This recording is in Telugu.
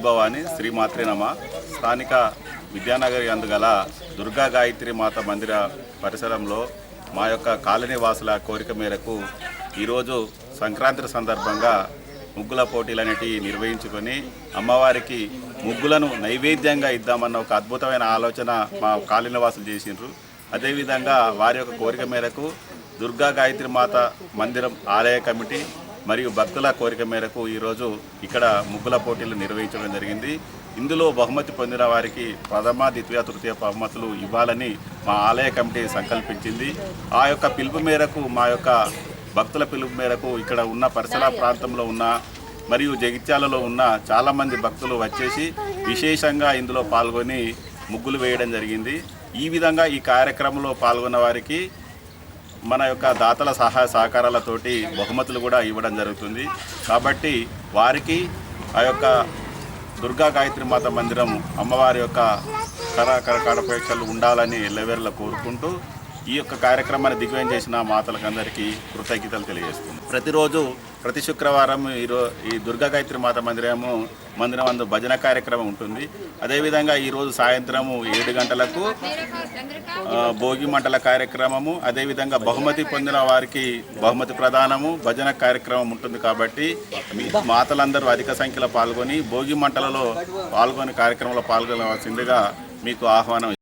భవాని శ్రీమాత్రి నమ. స్థానిక విద్యానగర్ అందుగల దుర్గా గాయత్రి మాత మందిర పరిసరంలో మా యొక్క కాలనీ వాసుల కోరిక మేరకు ఈరోజు సంక్రాంతి సందర్భంగా ముగ్గుల పోటీలు అనేటివి నిర్వహించుకొని అమ్మవారికి ముగ్గులను నైవేద్యంగా ఇద్దామన్న ఒక అద్భుతమైన ఆలోచన మా కాలనీ వాసులు చేసిండ్రు. అదేవిధంగా వారి యొక్క కోరిక మేరకు దుర్గా గాయత్రి మాత మందిరం ఆలయ కమిటీ మరియు భక్తుల కోరిక మేరకు ఈరోజు ఇక్కడ ముగ్గుల పోటీలు నిర్వహించడం జరిగింది. ఇందులో బహుమతి పొందిన వారికి ప్రథమ, ద్వితీయ, తృతీయ బహుమతులు ఇవ్వాలని మా ఆలయ కమిటీ సంకల్పించింది. ఆ యొక్క పిలుపు మేరకు మా యొక్క భక్తుల పిలుపు మేరకు ఇక్కడ ఉన్న పరిసర ప్రాంతంలో ఉన్న మరియు జగిత్యాలలో ఉన్న చాలామంది భక్తులు వచ్చేసి విశేషంగా ఇందులో పాల్గొని ముగ్గులు వేయడం జరిగింది. ఈ విధంగా ఈ కార్యక్రమంలో పాల్గొన్న వారికి మన యొక్క దాతల సహాయ సహకారాలతోటి బహుమతులు కూడా ఇవ్వడం జరుగుతుంది. కాబట్టి వారికి ఆ యొక్క దుర్గా గాయత్రి మాత మందిరం అమ్మవారి యొక్క కరపేక్షలు ఉండాలని ఎల్లవేళలా కోరుకుంటూ ఈ యొక్క కార్యక్రమాన్ని దిగ్విజయం చేసిన మాతలకందరికీ కృతజ్ఞతలు తెలియజేస్తుంది. ప్రతిరోజు ప్రతి శుక్రవారం ఈ దుర్గా గాయత్రి మాత మందిరం అందు భజన కార్యక్రమం ఉంటుంది. అదేవిధంగా ఈరోజు సాయంత్రము 7 గంటలకు భోగి మంటల కార్యక్రమము, అదేవిధంగా బహుమతి పొందిన వారికి బహుమతి ప్రదానము, భజన కార్యక్రమం ఉంటుంది. కాబట్టి మాతలందరూ అధిక సంఖ్యలో పాల్గొని భోగి మంటలలో కార్యక్రమంలో పాల్గొనవలసిందిగా మీకు ఆహ్వానం.